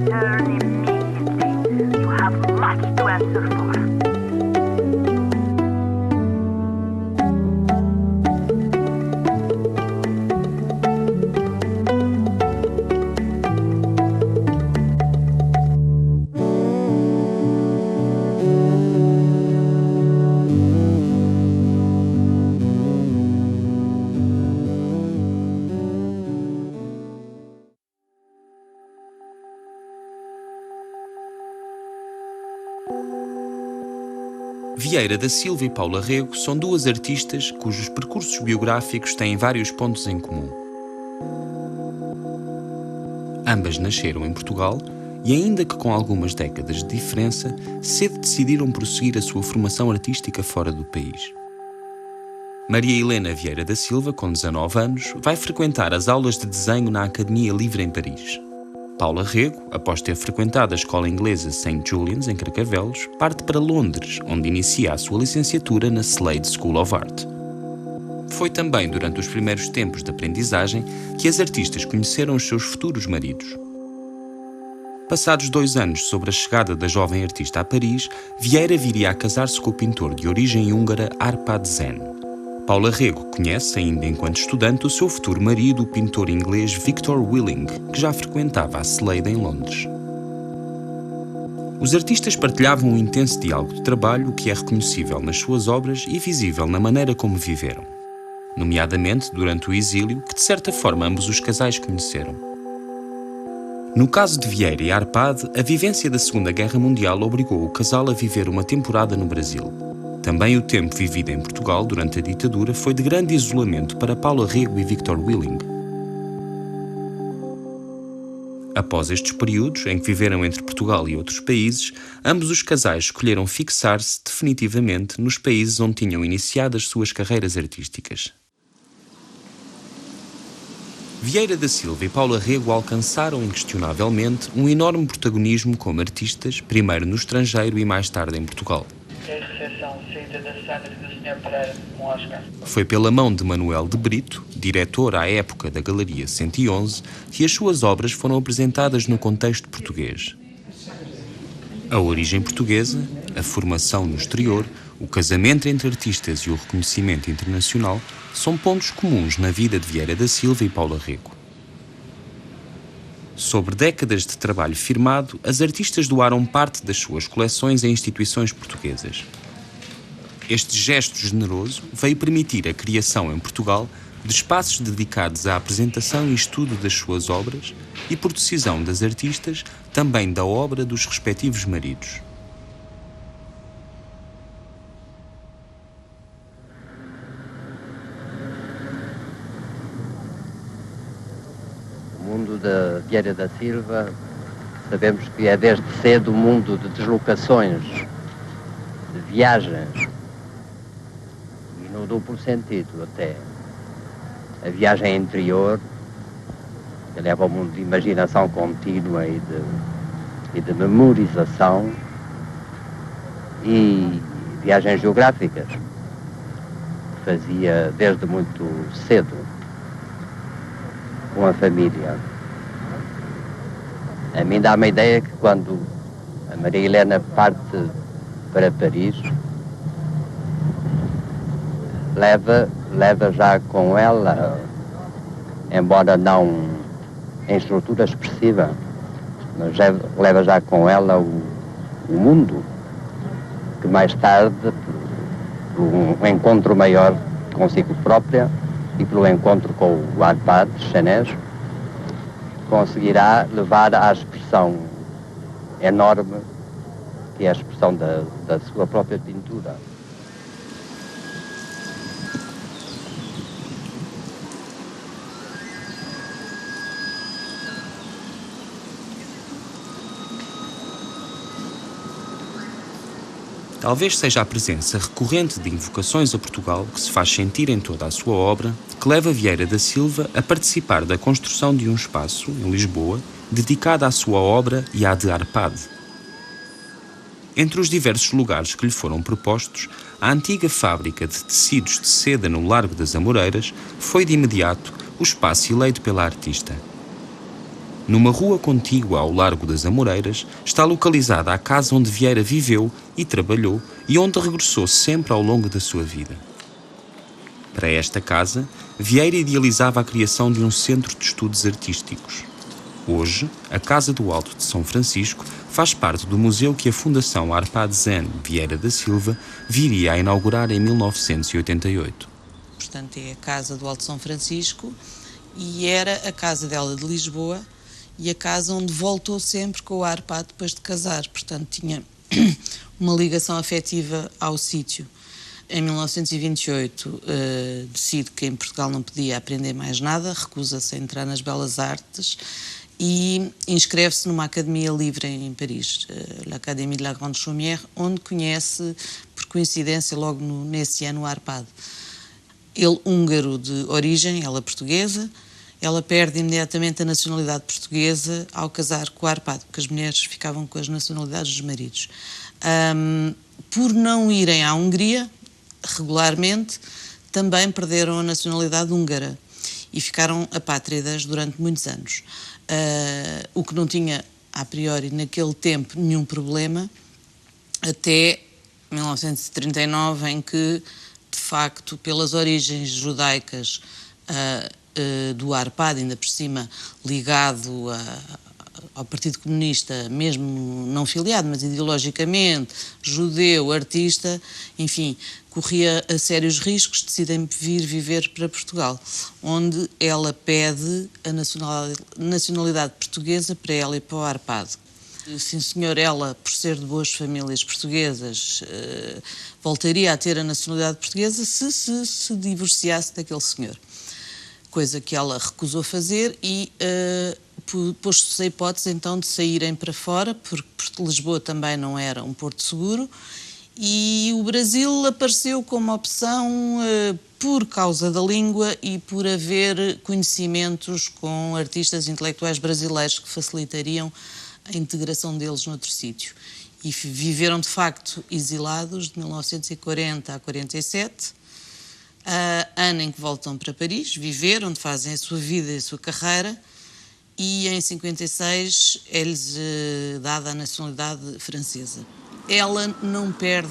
Turn immediately. You have much to answer for. Vieira da Silva e Paula Rego são duas artistas cujos percursos biográficos têm vários pontos em comum. Ambas nasceram em Portugal e, ainda que com algumas décadas de diferença, cedo decidiram prosseguir a sua formação artística fora do país. Maria Helena Vieira da Silva, com 19 anos, vai frequentar as aulas de desenho na Academia Livre em Paris. Paula Rego, após ter frequentado a escola inglesa St. Julian's, em Carcavelos, parte para Londres, onde inicia a sua licenciatura na Slade School of Art. Foi também durante os primeiros tempos de aprendizagem que as artistas conheceram os seus futuros maridos. Passados 2 anos sobre a chegada da jovem artista a Paris, Vieira viria a casar-se com o pintor de origem húngara Árpád Zene. Paula Rego conhece, ainda enquanto estudante, o seu futuro marido, o pintor inglês Victor Willing, que já frequentava a Slade em Londres. Os artistas partilhavam um intenso diálogo de trabalho que é reconhecível nas suas obras e visível na maneira como viveram, nomeadamente durante o exílio, que de certa forma ambos os casais conheceram. No caso de Vieira e Árpád, a vivência da Segunda Guerra Mundial obrigou o casal a viver uma temporada no Brasil. Também o tempo vivido em Portugal durante a ditadura foi de grande isolamento para Paula Rego e Victor Willing. Após estes períodos, em que viveram entre Portugal e outros países, ambos os casais escolheram fixar-se definitivamente nos países onde tinham iniciado as suas carreiras artísticas. Vieira da Silva e Paula Rego alcançaram inquestionavelmente um enorme protagonismo como artistas, primeiro no estrangeiro e mais tarde em Portugal. Foi pela mão de Manuel de Brito, diretor à época da Galeria 111, que as suas obras foram apresentadas no contexto português. A origem portuguesa, a formação no exterior, o casamento entre artistas e o reconhecimento internacional são pontos comuns na vida de Vieira da Silva e Paula Rego. Sobre décadas de trabalho firmado, as artistas doaram parte das suas coleções a instituições portuguesas. Este gesto generoso veio permitir a criação em Portugal de espaços dedicados à apresentação e estudo das suas obras e, por decisão das artistas, também da obra dos respectivos maridos. O mundo da Vieira da Silva, sabemos que é desde cedo um mundo de deslocações, de viagens, e no duplo sentido até. A viagem interior, que leva ao mundo de imaginação contínua e de memorização, e viagens geográficas, que fazia desde muito cedo com a família. A mim dá-me a ideia que quando a Maria Helena parte para Paris, leva já com ela, embora não em estrutura expressiva, mas leva já com ela o mundo, que mais tarde, por um encontro maior consigo própria e pelo encontro com o Árpád Chanés, conseguirá levar à expressão enorme que é a expressão da sua própria pintura. talvez seja a presença recorrente de invocações a Portugal que se faz sentir em toda a sua obra, que leva Vieira da Silva a participar da construção de um espaço, em Lisboa, dedicado à sua obra e à de Arpade. Entre os diversos lugares que lhe foram propostos, a antiga fábrica de tecidos de seda no Largo das Amoreiras foi de imediato o espaço eleito pela artista. Numa rua contígua ao Largo das Amoreiras está localizada a casa onde Vieira viveu e trabalhou e onde regressou sempre ao longo da sua vida. Para esta casa, Vieira idealizava a criação de um centro de estudos artísticos. Hoje, a Casa do Alto de São Francisco faz parte do museu que a Fundação Arpade Zen Vieira da Silva viria a inaugurar em 1988. Portanto, é a Casa do Alto de São Francisco e era a casa dela de Lisboa e a casa onde voltou sempre com o Arpade depois de casar. Portanto, tinha uma ligação afetiva ao sítio. Em 1928, decide que em Portugal não podia aprender mais nada, recusa-se a entrar nas belas artes e inscreve-se numa academia livre em Paris, l'Académie de la Grande Chaumière, onde conhece, por coincidência, logo nesse ano, o Arpade. Ele húngaro de origem, ela portuguesa. Ela perde imediatamente a nacionalidade portuguesa ao casar com o Arpade, porque as mulheres ficavam com as nacionalidades dos maridos. Por não irem à Hungria regularmente, também perderam a nacionalidade húngara e ficaram apátridas durante muitos anos. O que não tinha, a priori, naquele tempo, nenhum problema, até 1939, em que, de facto, pelas origens judaicas do Arpade, ainda por cima ligado ao Partido Comunista, mesmo não filiado, mas ideologicamente, judeu, artista, enfim, corria a sérios riscos, decidem vir viver para Portugal, onde ela pede a nacionalidade portuguesa para ela e para o Arpade. Sim, senhor, ela, por ser de boas famílias portuguesas, voltaria a ter a nacionalidade portuguesa se divorciasse daquele senhor. Coisa que ela recusou fazer e pôs-se a hipótese então de saírem para fora, porque Lisboa também não era um porto seguro, e o Brasil apareceu como opção por causa da língua e por haver conhecimentos com artistas intelectuais brasileiros que facilitariam a integração deles noutro sítio. E viveram, de facto, exilados de 1940 a 47, ano em que voltam para Paris, viver, onde fazem a sua vida e a sua carreira, e em 56 é-lhes dada a nacionalidade francesa. Ela não perde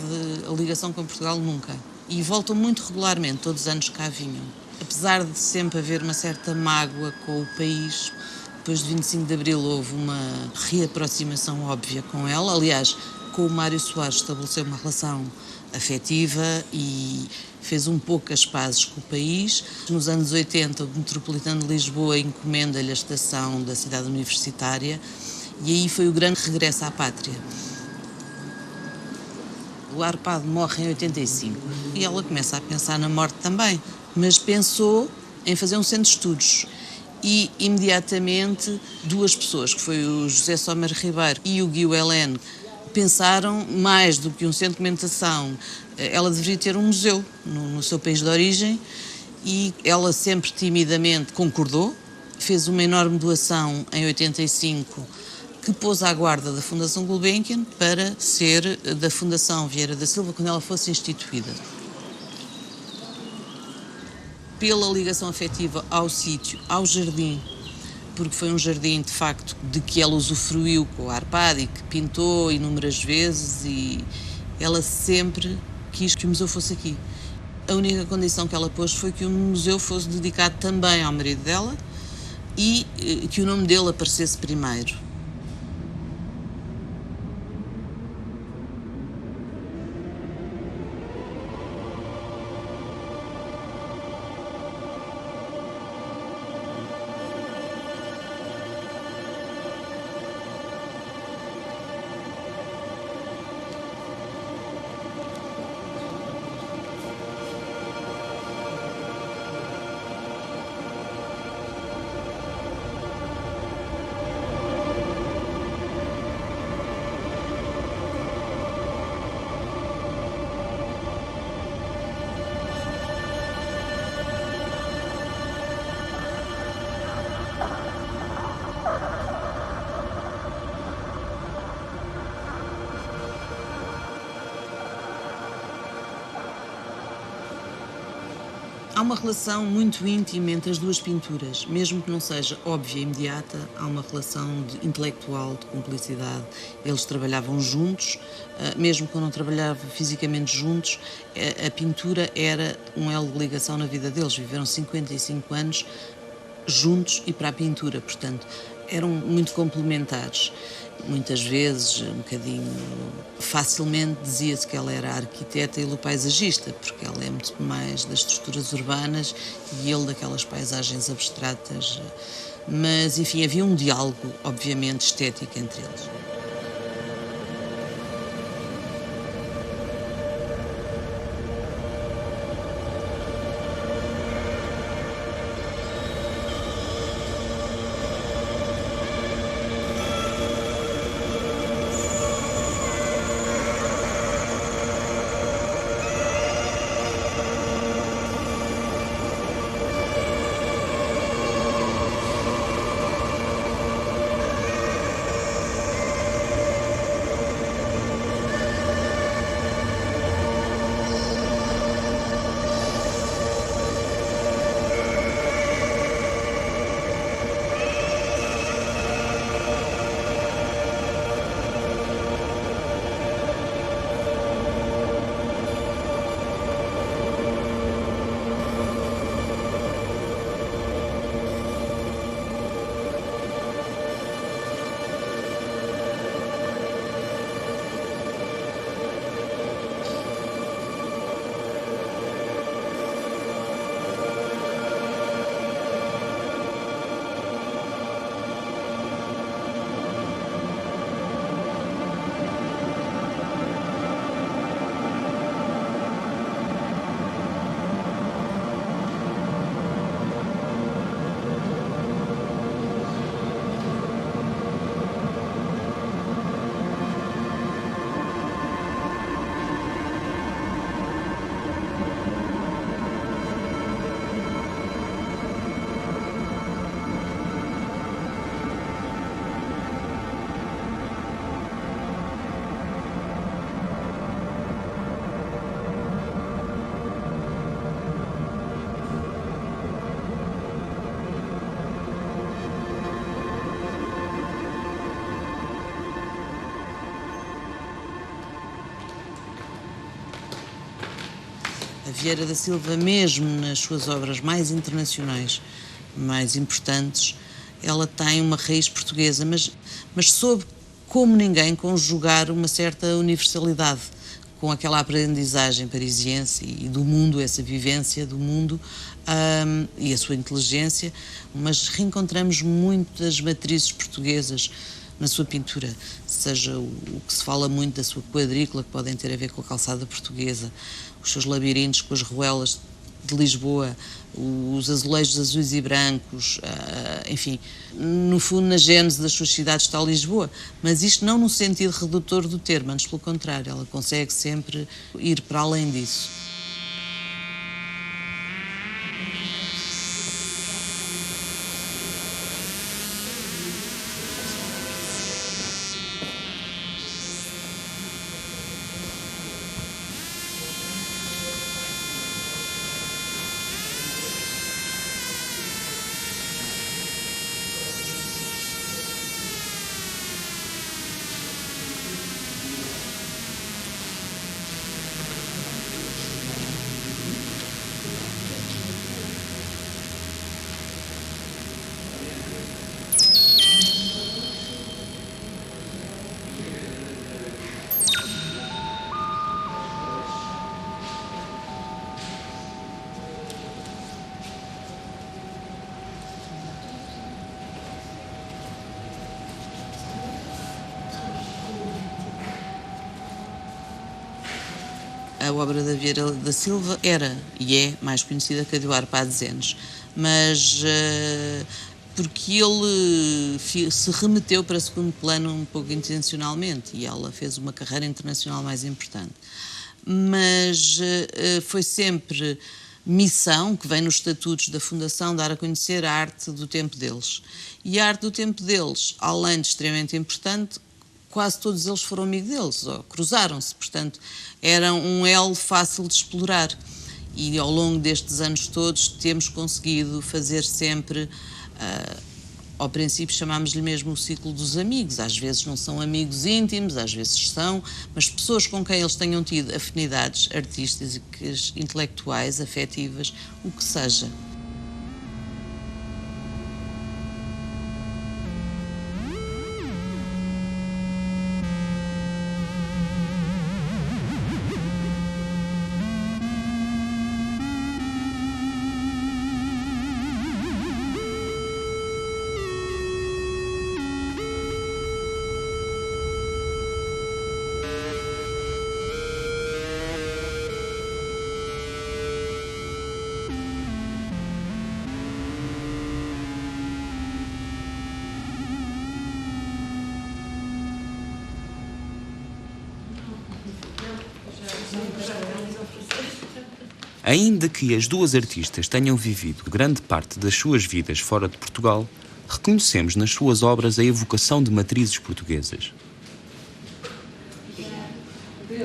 a ligação com Portugal nunca, e voltam muito regularmente, todos os anos cá vinham. Apesar de sempre haver uma certa mágoa com o país, depois de 25 de Abril houve uma reaproximação óbvia com ela. Aliás, com o Mário Soares estabeleceu uma relação afetiva e fez um pouco as pazes com o país. Nos anos 80, o Metropolitano de Lisboa encomenda-lhe a estação da cidade universitária e aí foi o grande regresso à pátria. O Arpade morre em 85 e ela começa a pensar na morte também, mas pensou em fazer um centro de estudos. E, imediatamente, duas pessoas, que foi o José Sommer Ribeiro e o Guy Helene, pensaram, mais do que um centro de documentação, ela deveria ter um museu no seu país de origem, e ela sempre timidamente concordou, fez uma enorme doação em 85, que pôs à guarda da Fundação Gulbenkian para ser da Fundação Vieira da Silva quando ela fosse instituída. Pela ligação afetiva ao sítio, ao jardim, porque foi um jardim, de facto, de que ela usufruiu com o Arpade e que pintou inúmeras vezes, e ela sempre quis que o museu fosse aqui. A única condição que ela pôs foi que o museu fosse dedicado também ao marido dela e que o nome dele aparecesse primeiro. uma relação muito íntima entre as duas pinturas, mesmo que não seja óbvia e imediata, há uma relação intelectual, de cumplicidade. Eles trabalhavam juntos, mesmo quando não trabalhavam fisicamente juntos, a pintura era um elo de ligação na vida deles. Viveram 55 anos juntos e para a pintura, portanto, eram muito complementares. Muitas vezes, um bocadinho facilmente, dizia-se que ela era a arquiteta e ele o paisagista, porque ela é muito mais das estruturas urbanas e ele daquelas paisagens abstratas. Mas, enfim, havia um diálogo, obviamente, estético entre eles. A Vieira da Silva, mesmo nas suas obras mais internacionais, mais importantes, ela tem uma raiz portuguesa, mas soube, como ninguém, conjugar uma certa universalidade com aquela aprendizagem parisiense e do mundo, essa vivência do mundo e a sua inteligência, mas reencontramos muitas matrizes portuguesas na sua pintura, seja o que se fala muito da sua quadrícula, que podem ter a ver com a calçada portuguesa, os seus labirintos com as ruelas de Lisboa, os azulejos azuis e brancos, enfim, no fundo, na gênese das suas cidades está Lisboa, mas isto não no sentido redutor do termo, antes pelo contrário, ela consegue sempre ir para além disso. A obra da Vieira da Silva era e é mais conhecida que a do Arpad Zenes, mas porque ele se remeteu para segundo plano um pouco intencionalmente e ela fez uma carreira internacional mais importante. Mas foi sempre missão, que vem nos estatutos da Fundação, dar a conhecer a arte do tempo deles. E a arte do tempo deles, além de extremamente importante, quase todos eles foram amigos deles, ou cruzaram-se, portanto, era um elo fácil de explorar. E ao longo destes anos todos temos conseguido fazer sempre, ao princípio chamámos-lhe mesmo o ciclo dos amigos. Às vezes não são amigos íntimos, às vezes são, mas pessoas com quem eles tenham tido afinidades artísticas, intelectuais, afetivas, o que seja. Ainda que as duas artistas tenham vivido grande parte das suas vidas fora de Portugal, reconhecemos nas suas obras a evocação de matrizes portuguesas.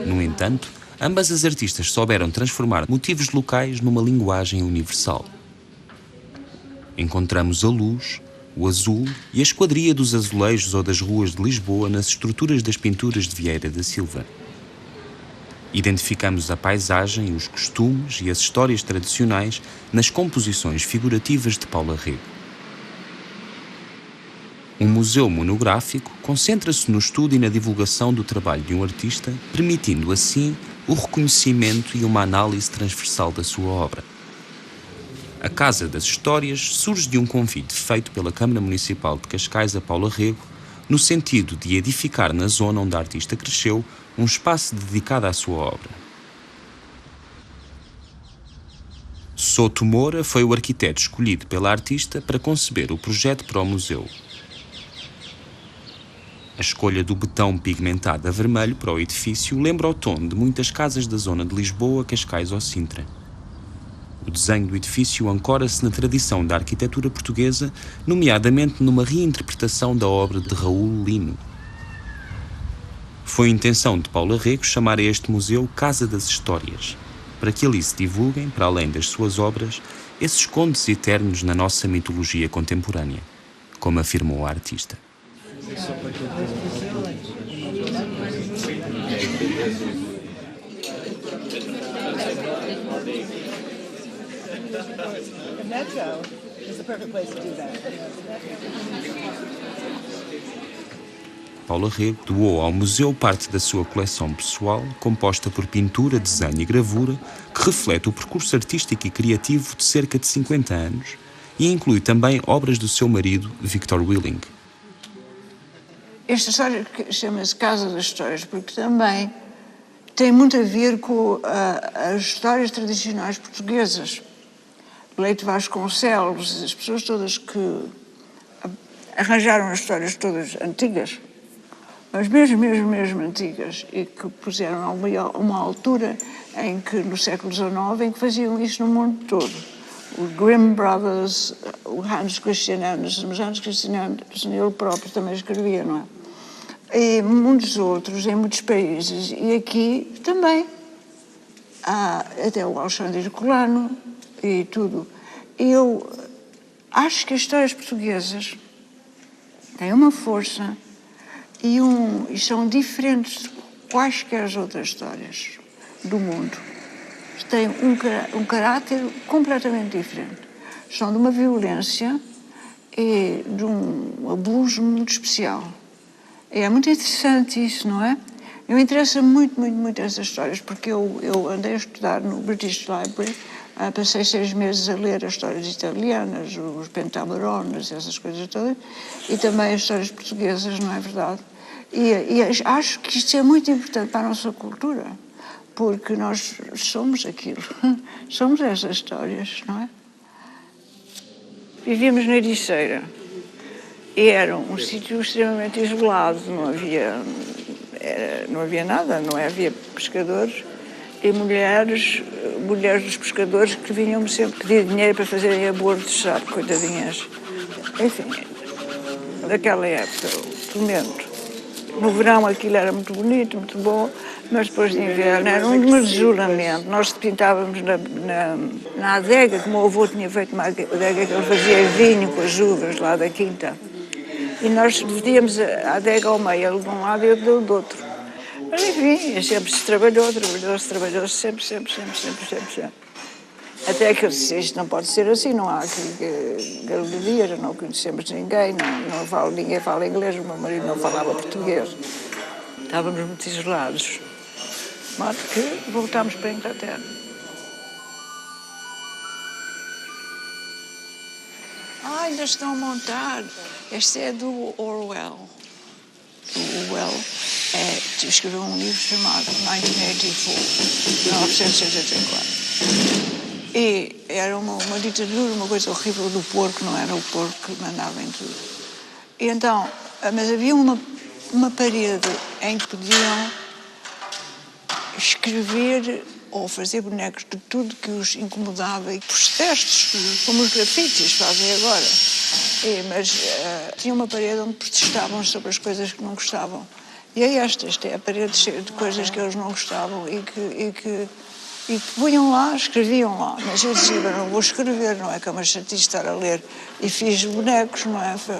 No entanto, ambas as artistas souberam transformar motivos locais numa linguagem universal. Encontramos a luz, o azul e a esquadria dos azulejos ou das ruas de Lisboa nas estruturas das pinturas de Vieira da Silva. Identificamos a paisagem, os costumes e as histórias tradicionais nas composições figurativas de Paula Rego. Um museu monográfico concentra-se no estudo e na divulgação do trabalho de um artista, permitindo assim o reconhecimento e uma análise transversal da sua obra. A Casa das Histórias surge de um convite feito pela Câmara Municipal de Cascais a Paula Rego, no sentido de edificar na zona onde a artista cresceu um espaço dedicado à sua obra. Souto Moura foi o arquiteto escolhido pela artista para conceber o projeto para o museu. A escolha do betão pigmentado a vermelho para o edifício lembra o tom de muitas casas da zona de Lisboa, Cascais ou Sintra. O desenho do edifício ancora-se na tradição da arquitetura portuguesa, nomeadamente numa reinterpretação da obra de Raul Lino. Foi a intenção de Paula Rego chamar a este museu Casa das Histórias, para que ali se divulguem, para além das suas obras, esses contos eternos na nossa mitologia contemporânea, como afirmou a artista. Metro is the perfect place to do that. Paula Rego doou ao museu parte da sua coleção pessoal, composta por pintura, desenho e gravura, que reflete o percurso artístico e criativo de cerca de 50 anos e inclui também obras do seu marido, Victor Willing. Esta história chama-se Casa das Histórias porque também tem muito a ver com as histórias tradicionais portuguesas. Leite Vasconcelos, as pessoas todas que arranjaram as histórias todas antigas, mas mesmo antigas, e que puseram a uma altura em que, no século XIX, em que faziam isso no mundo todo. Os Grimm Brothers, o Hans Christian Andersen, mas Hans Christian Andersen ele próprio também escrevia, não é? E muitos outros, em muitos países, e aqui também. Há até o Alexandre Herculano e tudo. Eu acho que as histórias portuguesas têm uma força e são diferentes de quaisquer outras histórias do mundo. Têm um caráter completamente diferente. São de uma violência e de um abuso muito especial. É muito interessante isso, não é? Eu interessa muito essas histórias, porque eu andei a estudar no British Library, passei 6 meses a ler as histórias italianas, os pentabarones, essas coisas todas, e também as histórias portuguesas, não é verdade? E acho que isto é muito importante para a nossa cultura, porque nós somos aquilo, somos essas histórias, não é? Vivíamos na Ericeira, e era um sítio extremamente isolado, não havia nada, não havia pescadores, e mulheres dos pescadores que vinham sempre pedir dinheiro para fazerem abortos, sabe, coitadinhas. Enfim, daquela época, o tormento. No verão aquilo era muito bonito, muito bom, Mas depois de inverno era um desulamento. Nós pintávamos na adega, que o meu avô tinha feito uma adega que ele fazia vinho com as uvas lá da quinta. E nós dividíamos a adega ao meio, ele de um lado e eu do outro. Mas enfim, sempre se trabalhou-se sempre. Até que eu disse, isto não pode ser assim, não há aqui galerias, não conhecemos ninguém, ninguém fala inglês, o meu marido não falava português. Estávamos muito isolados. De modo que voltámos para a Inglaterra. Ainda estão a montar. Este é do Orwell. O Orwell escreveu um livro chamado 1984. E era uma ditadura, uma coisa horrível do porco, não era o porco que mandava em tudo. E então, mas havia uma parede em que podiam escrever ou fazer bonecos de tudo que os incomodava e protestos, como os grafites fazem agora. Mas tinha uma parede onde protestavam sobre as coisas que não gostavam. E é esta é a parede cheia de coisas que eles não gostavam e que punham lá, escreviam lá. Mas eu dizia, não vou escrever, não é que é uma chatice estar a ler. E fiz bonecos, não é, para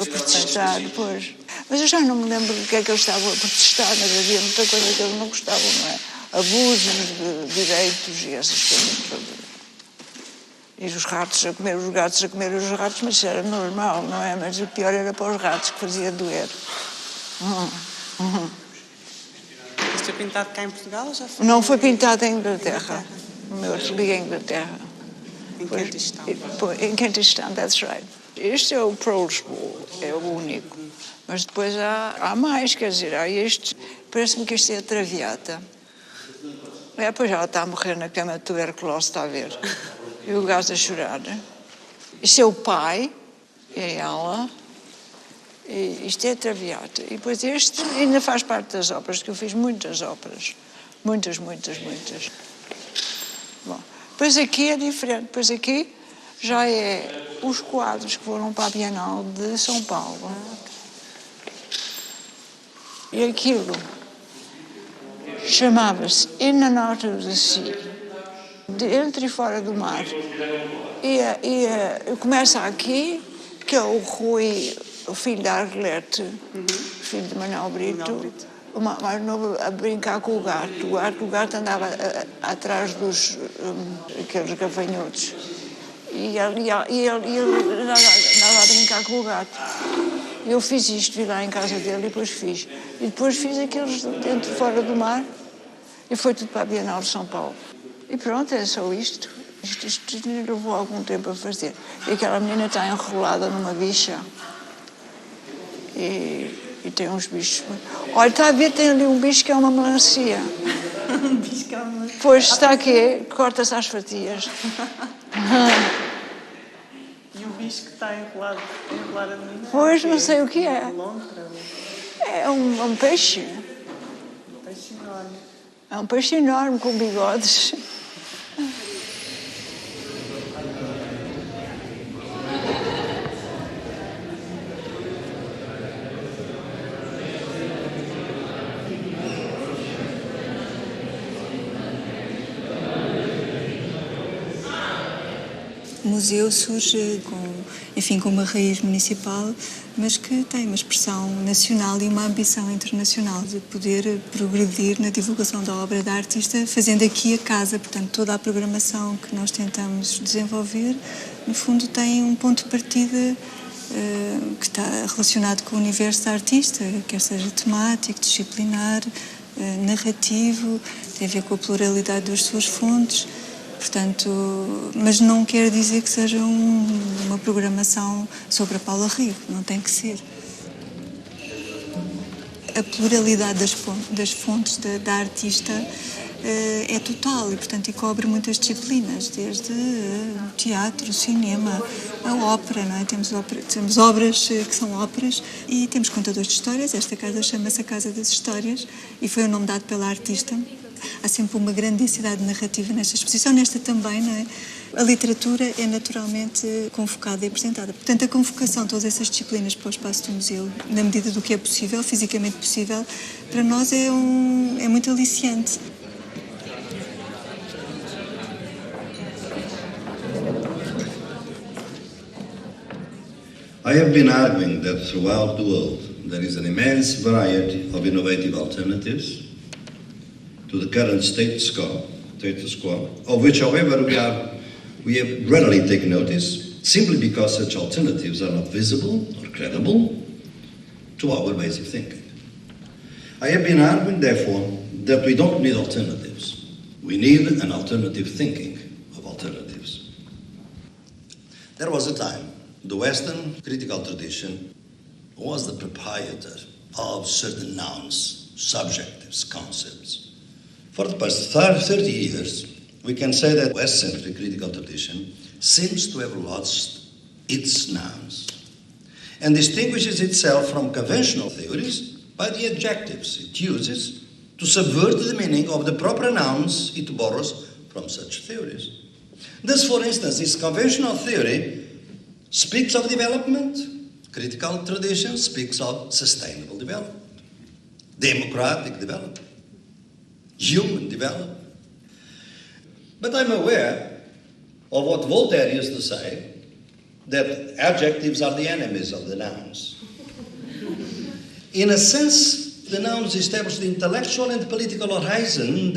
protestar depois. Mas eu já não me lembro do que é que eles estavam a protestar, mas havia muita coisa que eles não gostavam, não é? Abusos de direitos e essas coisas todas. E os gatos a comer os ratos, mas isso era normal, não é? Mas o pior era para os ratos, que fazia doer. Isto foi pintado cá em Portugal ou já foi? Não foi pintado em Inglaterra. O meu ateliê em Inglaterra. Em Kentish Town. Em Kentish Town, that's right. Este é o Proles Bowl, é o único. Mas depois há mais, quer dizer, há este. Parece-me que este é a Traviata. Pois ela está a morrer na cama de tuberculose, está a ver. E o gajo a chorar. Este é o pai, é ela. E isto é a Traviata. E depois este ainda faz parte das óperas, que eu fiz muitas óperas. Muitas. Bom, depois aqui é diferente. Depois aqui já é os quadros que foram para a Bienal de São Paulo. E aquilo chamava-se In and Out of the Sea, dentro e fora do mar. E começa aqui, que é o Rui, o filho da Arlete, filho de Manuel Brito, o mais novo, a brincar com o gato. O gato andava atrás dos aqueles gafanhotos. E ele andava a brincar com o gato. Eu fiz isto, vi lá em casa dele e depois fiz. E depois fiz aqueles dentro e fora do mar e foi tudo para a Bienal de São Paulo. E pronto, é só isto. Isto levou algum tempo a fazer. E aquela menina está enrolada numa bicha. E tem uns bichos. Olha, está a ver, tem ali um bicho que é uma melancia. Um bicho que é uma melancia. Pois está aqui, corta-se às fatias. E o bicho que está a enrolar a menina? Pois, não sei o que é. Lontra. É um peixe. Um peixe enorme. É um peixe enorme com bigodes. O museu surge com uma raiz municipal, mas que tem uma expressão nacional e uma ambição internacional de poder progredir na divulgação da obra da artista, fazendo aqui a casa. Portanto, toda a programação que nós tentamos desenvolver, no fundo, tem um ponto de partida que está relacionado com o universo da artista, quer seja temático, disciplinar, narrativo, tem a ver com a pluralidade das suas fontes. Portanto, mas não quer dizer que seja uma programação sobre a Paula Rigo, não tem que ser. A pluralidade das fontes da artista é total e, portanto, e cobre muitas disciplinas, desde teatro, cinema, a ópera, não é? Temos obras que são óperas e temos contadores de histórias. Esta casa chama-se a Casa das Histórias e foi o nome dado pela artista. Há sempre uma grande densidade narrativa nesta exposição, nesta também, não é? A literatura é naturalmente convocada e apresentada. Portanto, a convocação de todas essas disciplinas para o espaço do museu, na medida do que é possível, fisicamente possível, para nós é muito aliciante. I have been arguing that throughout the world there is an immense variety of innovative alternatives to the current status quo, of which, however, we have rarely taken notice, simply because such alternatives are not visible or credible to our ways of thinking. I have been arguing, therefore, that we don't need alternatives. We need an alternative thinking of alternatives. There was a time the Western critical tradition was the proprietor of certain nouns, subjectives, concepts. For the past 30 years, we can say that West-centric critical tradition seems to have lost its nouns and distinguishes itself from conventional theories by the adjectives it uses to subvert the meaning of the proper nouns it borrows from such theories. Thus, for instance, this conventional theory speaks of development. Critical tradition speaks of sustainable development, democratic development, human development. But I'm aware of what Voltaire used to say, that adjectives are the enemies of the nouns. In a sense, the nouns establish the intellectual and political horizon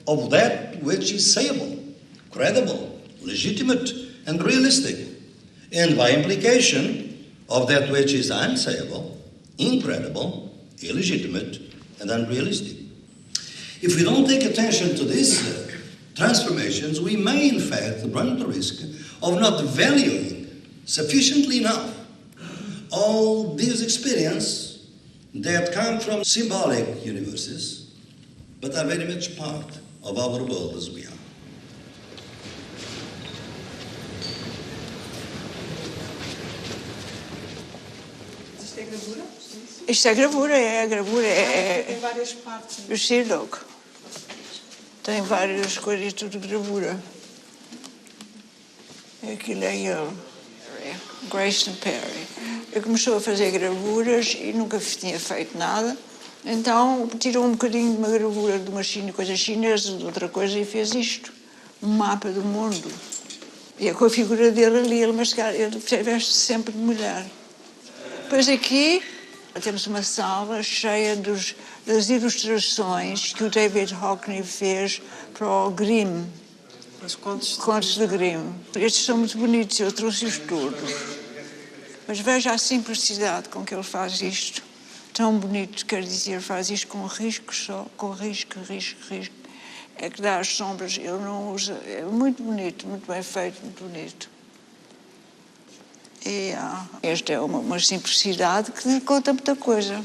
of that which is sayable, credible, legitimate, and realistic, and by implication of that which is unsayable, incredible, illegitimate, and unrealistic. If we don't take attention to these transformations, we may in fact run the risk of not valuing sufficiently enough all these experiences that come from symbolic universes, but are very much part of our world as we are. Isto é gravura, Tem várias partes. o Sherlock. Tem várias coisas, tudo gravura. Aquilo é ele, Grayson Perry. Ele começou a fazer gravuras e nunca tinha feito nada. Então tirou um bocadinho de uma gravura de uma coisa chinesa, de outra coisa, e fez isto. Um mapa do mundo. E é com a figura dele ali, ele veste sempre de mulher. Depois aqui temos uma sala cheia das ilustrações que o David Hockney fez para o Grimm. Os Contos de Grimm. Estes são muito bonitos, eu trouxe-os todos. Mas veja a simplicidade com que ele faz isto. Tão bonito, quer dizer, faz isto com risco só, com risco. É que dá as sombras, ele não usa. É muito bonito, muito bem feito, muito bonito. E esta é uma simplicidade que conta muita coisa.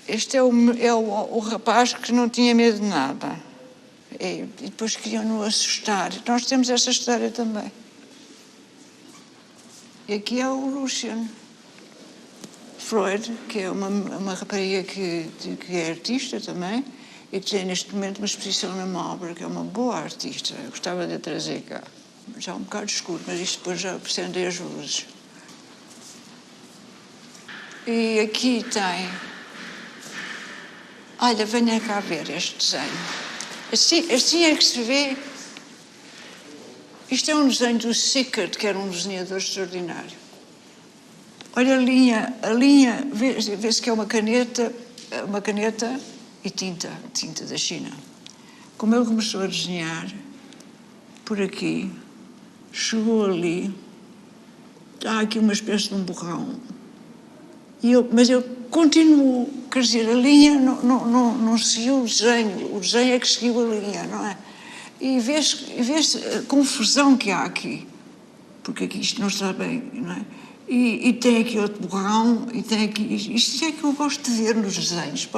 Este é o rapaz que não tinha medo de nada. E depois queriam-no assustar. Nós temos essa história também. E aqui é o Lucian Freud, que é uma rapariga que é artista também e que tem neste momento uma exposição na Marlborough, que é uma boa artista. Eu gostava de a trazer cá. Já um bocado escuro, mas isto depois já acendem as luzes. E aqui tem... Olha, venha cá ver este desenho. Assim é que se vê. Isto é um desenho do Sickert, que era um desenhador extraordinário. Olha a linha vê-se que é uma caneta e tinta da China. Como ele começou a desenhar, por aqui, chegou ali, há aqui uma espécie de um borrão. Mas eu continuo, quer dizer, a linha não seguiu o desenho é que seguiu a linha, não é? E vê-se a confusão que há aqui, porque aqui isto não está bem, não é? E tem aqui outro borrão, e tem aqui... Isto é que eu gosto de ver nos desenhos,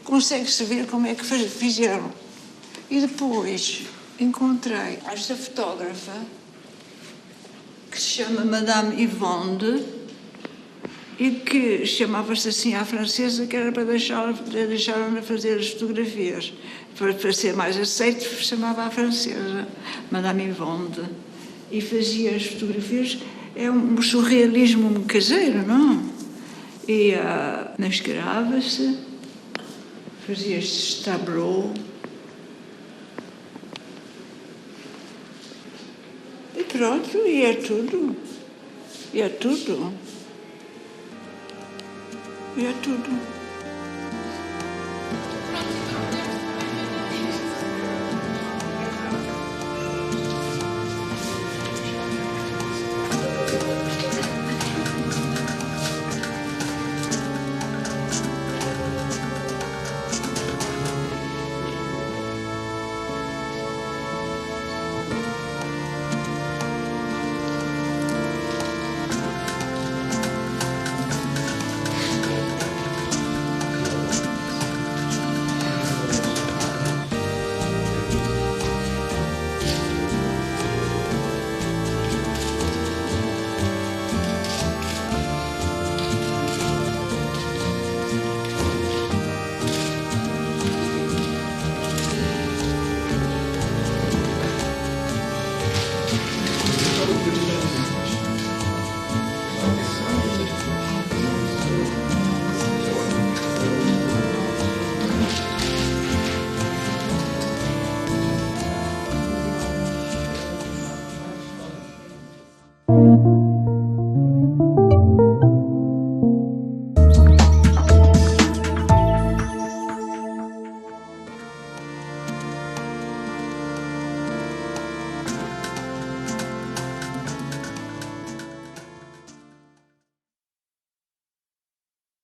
consegue-se ver como é que fizeram. E depois encontrei esta fotógrafa, que se chama Madame Yvonne, e que chamava-se assim à francesa, que era para deixar-na fazer as fotografias. Para ser mais aceito, chamava à francesa, Madame Yvonne. E fazia as fotografias, é um surrealismo caseiro, não? E mascarava-se, fazia estes tableaux. E pronto, e é tudo. E é tudo. E é tudo.